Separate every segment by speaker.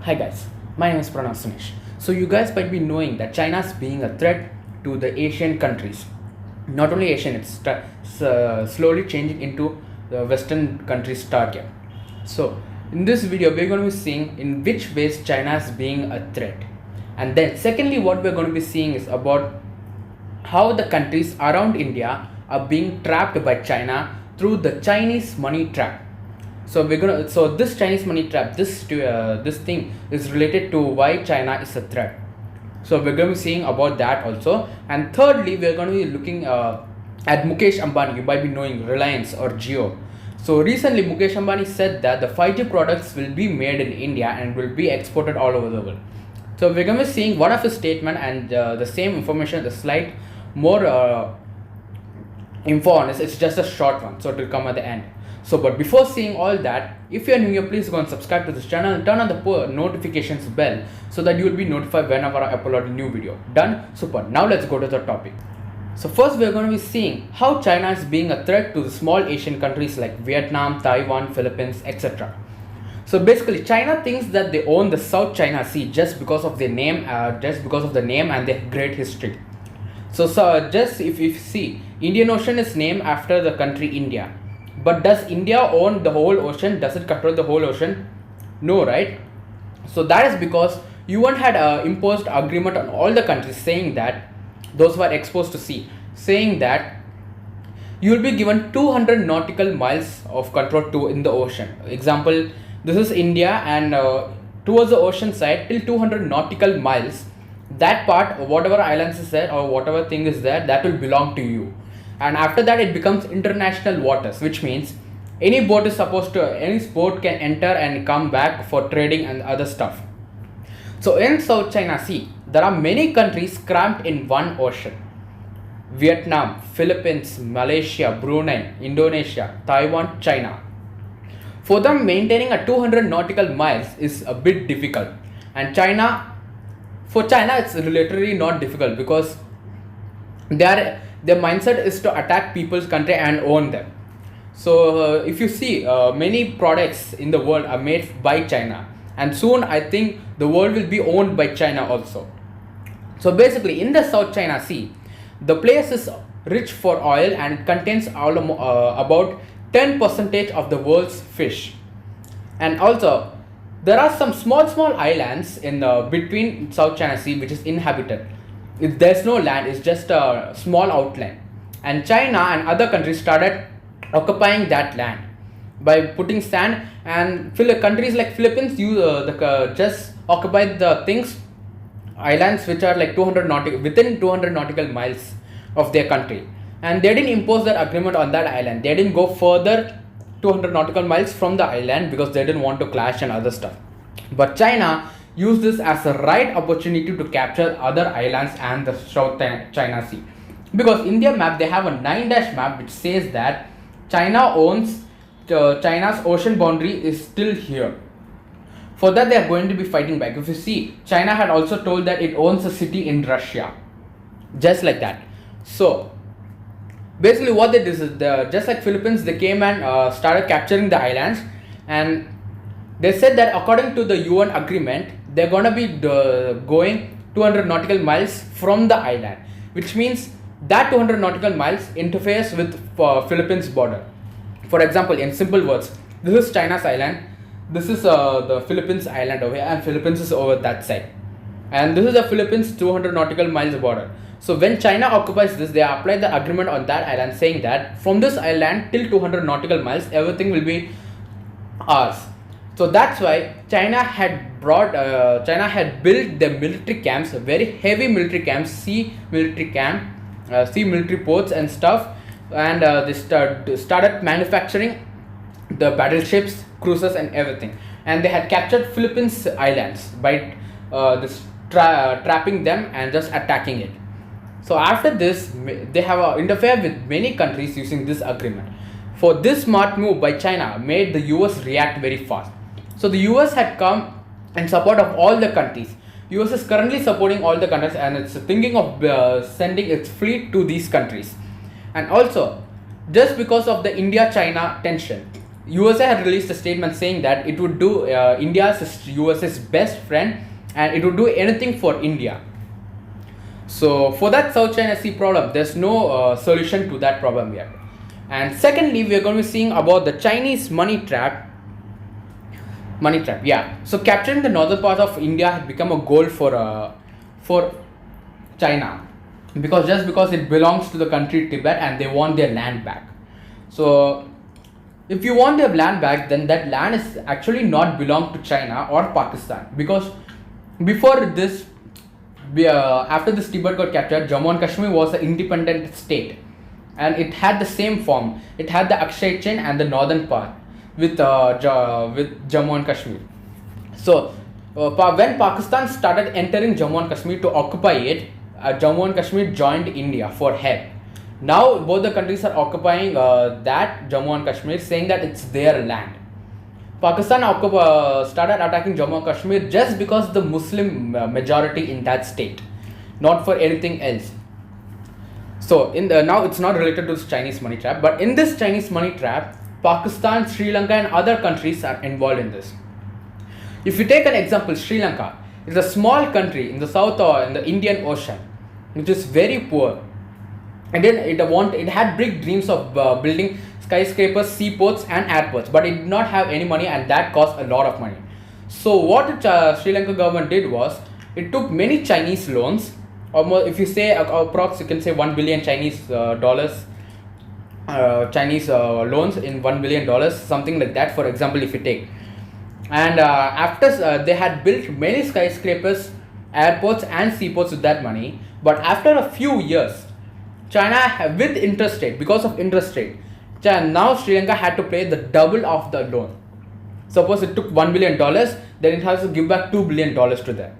Speaker 1: Hi guys, my name is Pranav Sivanesh. So you guys might be knowing that China is being a threat to the Asian countries. Not only Asian, it's slowly changing into the Western countries target. So in this video, we're going to be seeing in which ways China is being a threat. And then secondly, what we're going to be seeing is about how the countries around India are being trapped by China through the Chinese money trap. So this Chinese money trap, this thing is related to why China is a threat. So we're going to be seeing about that also. And thirdly, we're going to be looking at Mukesh Ambani. You might be knowing Reliance or Jio. So recently Mukesh Ambani said that the 5G products will be made in India and will be exported all over the world. So we're going to be seeing one of his statement and the same information, the slight more info on it. It's just a short one, so it will come at the end. So but before seeing all that, if you are new here, please go and subscribe to this channel and turn on the notifications bell so that you will be notified whenever I upload a new video. Done? Super. Now let's go to the topic. So first we are going to be seeing how China is being a threat to the small Asian countries like Vietnam, Taiwan, Philippines, etc. So basically China thinks that they own the South China Sea just because of their name, and their great history. So just if you see, Indian Ocean is named after the country India. But does India own the whole ocean? Does it control the whole ocean? No, right? So that is because UN had imposed agreement on all the countries saying that those who are exposed to sea, saying that you will be given 200 nautical miles of control in the ocean. Example, this is India and towards the ocean side till 200 nautical miles, that part, whatever islands is there or whatever thing is there, that will belong to you. And after that it becomes international waters, which means any boat can enter and come back for trading and other stuff. So in South China Sea, there are many countries cramped in one ocean. Vietnam, Philippines, Malaysia, Brunei, Indonesia, Taiwan, China. For them, maintaining a 200 nautical miles is a bit difficult. And for China, it's literally not difficult because their mindset is to attack people's country and own them. So if you see, many products in the world are made by China, and soon I think the world will be owned by China also. So basically in the South China Sea, the place is rich for oil and it contains about 10% of the world's fish. And also there are some small islands in between South China Sea which is inhabited. There's no land, it's just a small outline. And China and other countries started occupying that land by putting sand, and countries like Philippines just occupy the islands which are like within 200 nautical miles of their country. And they didn't impose that agreement on that island. They didn't go further 200 nautical miles from the island because they didn't want to clash and other stuff. But China use this as a right opportunity to capture other islands and the South China Sea. Because in their map, they have a 9-dash map which says that China owns China's ocean boundary is still here. For that, they are going to be fighting back. If you see, China had also told that it owns a city in Russia. Just like that. So basically what they did is, just like Philippines, they came and started capturing the islands, and they said that according to the UN agreement, they're gonna be going 200 nautical miles from the island, which means that 200 nautical miles interferes with Philippines border. For example, in simple words, this is China's island, this is the Philippines island over here, and Philippines is over that side, and this is the Philippines 200 nautical miles border. So when China occupies this, they apply the agreement on that island saying that from this island till 200 nautical miles, everything will be ours. So that's why China had built the military camps, very heavy military camps, sea military ports and stuff, and they started manufacturing the battleships, cruisers and everything. And they had captured Philippines islands by trapping them and just attacking it. So after this, they have interfered with many countries using this agreement. For this smart move by China made the US react very fast. So the US had come in support of all the countries. US is currently supporting all the countries and it's thinking of sending its fleet to these countries. And also, just because of the India-China tension, USA had released a statement saying that it would do India's USA's best friend, and it would do anything for India. So for that South China Sea problem, there's no solution to that problem yet. And secondly, we are going to be seeing about the Chinese money trap. Money trap, yeah. So capturing the northern part of India had become a goal for China, because it belongs to the country Tibet and they want their land back. So if you want their land back, then that land is actually not belong to China or Pakistan, because before this, after this Tibet got captured, Jammu and Kashmir was an independent state, and it had the same form. It had the Akshay chain and the northern part with Jammu and Kashmir. So when Pakistan started entering Jammu and Kashmir to occupy it, Jammu and Kashmir joined India for help. Now both the countries are occupying that Jammu and Kashmir, saying that it's their land. Pakistan started attacking Jammu and Kashmir just because the Muslim majority in that state, not for anything else. So now it's not related to this Chinese money trap, but in this Chinese money trap, Pakistan, Sri Lanka and other countries are involved in this. If you take an example, Sri Lanka is a small country in the south or in the Indian Ocean, which is very poor. And then it had big dreams of building skyscrapers, seaports and airports, but it did not have any money, and that cost a lot of money. So what the Sri Lanka government did was, it took many Chinese loans, almost, if you say approx, you can say 1 billion Chinese dollars, Chinese loans in $1 billion, something like that, for example, if you take. And after they had built many skyscrapers, airports and seaports with that money, but after a few years, China, with interest rate, because of interest rate, now Sri Lanka had to pay the double of the loan. Suppose it took $1 billion, then it has to give back $2 billion to them.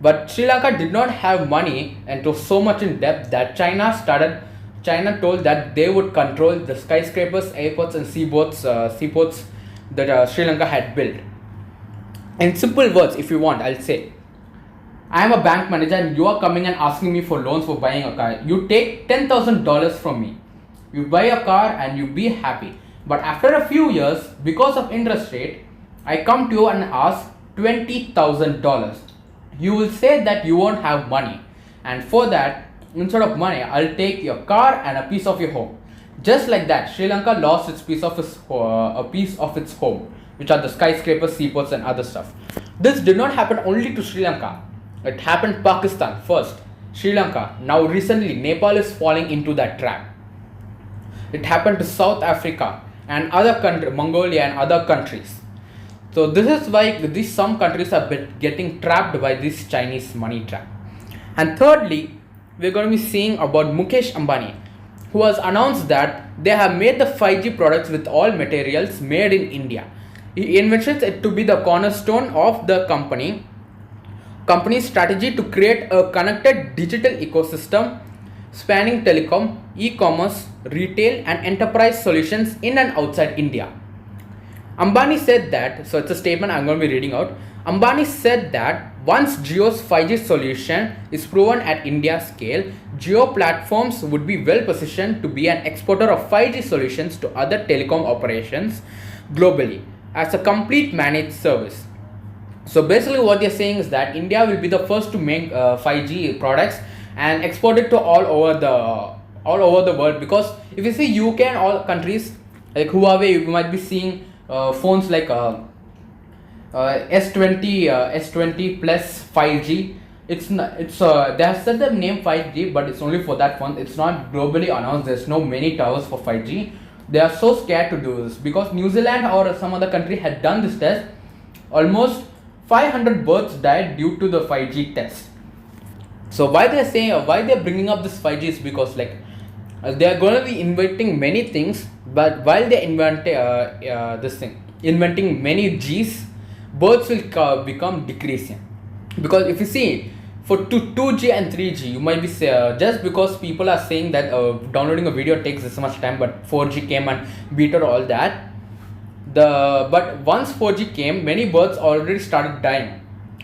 Speaker 1: But Sri Lanka did not have money and was so much in debt that China told that they would control the skyscrapers, airports and seaports that Sri Lanka had built. In simple words, if you want, I'll say, I am a bank manager and you are coming and asking me for loans for buying a car. You take $10,000 from me. You buy a car and you be happy. But after a few years, because of interest rate, I come to you and ask $20,000. You will say that you won't have money. And for that, instead of money, I'll take your car and a piece of your home. Just like that, Sri Lanka lost a piece of its home, which are the skyscrapers, seaports and other stuff. This did not happen only to Sri Lanka. It happened Pakistan first, Sri Lanka. Now recently, Nepal is falling into that trap. It happened to South Africa and other countries, Mongolia and other countries. So this is why some countries are getting trapped by this Chinese money trap. And thirdly, we're going to be seeing about Mukesh Ambani, who has announced that they have made the 5G products with all materials made in India. He envisions it to be the cornerstone of the company's strategy to create a connected digital ecosystem spanning telecom, e-commerce, retail and enterprise solutions in and outside India. Ambani said that, so it's a statement I'm going to be reading out. Ambani said that once Jio's 5G solution is proven at India scale, Jio platforms would be well positioned to be an exporter of 5G solutions to other telecom operations globally as a complete managed service. So basically what they're saying is that India will be the first to make 5G products and export it to all over the world, because if you see UK and all countries like Huawei, you might be seeing phones like S20 plus 5G. They have said the name 5G, but it's only for that phone. It's not globally announced. There's no many towers for 5G. They are so scared to do this because New Zealand or some other country had done this test. Almost 500 birds died due to the 5G test. So why they're bringing up this 5G is because they are going to be inventing many things, but while they inventing many G's, birds will become decreasing. Because if you see, for 2G and 3G, you might be just because people are saying that downloading a video takes this much time, but 4G came and beat all that. But once 4G came, many birds already started dying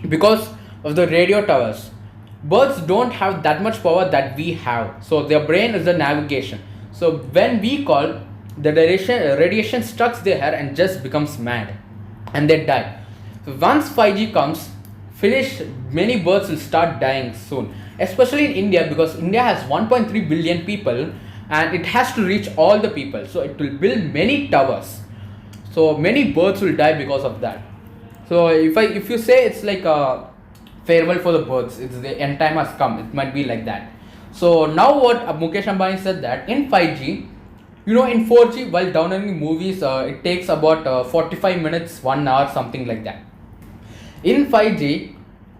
Speaker 1: because of the radio towers. Birds don't have that much power that we have, so their brain is the navigation. So when we call, the radiation struck their hair and just becomes mad, and they die. So once 5G comes, finish, many birds will start dying soon, especially in India, because India has 1.3 billion people and it has to reach all the people. So it will build many towers. So many birds will die because of that. So if you say it's like a farewell for the birds, it's the end time has come, it might be like that. So now what Mukesh Ambani said, that in 5G, in 4G, while downloading movies, it takes about 45 minutes, 1 hour, something like that. In 5G,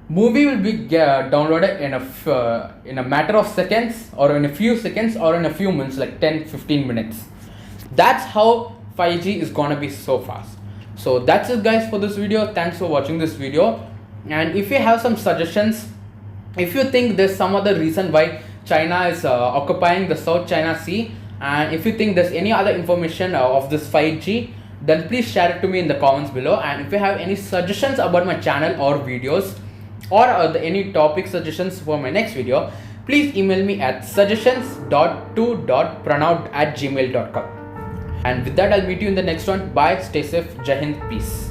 Speaker 1: movie will be downloaded in a matter of seconds, or in a few seconds, or in a few minutes, like 10-15 minutes. That's how 5G is gonna be so fast. So that's it guys for this video. Thanks for watching this video. And if you have some suggestions, if you think there's some other reason why China is occupying the South China Sea, and if you think there's any other information of this 5G, then please share it to me in the comments below. And if you have any suggestions about my channel or videos, or any topic suggestions for my next video, please email me at suggestions.to.pranav@gmail.com. And with that, I'll meet you in the next one. Bye, stay safe, Jai Hind, peace.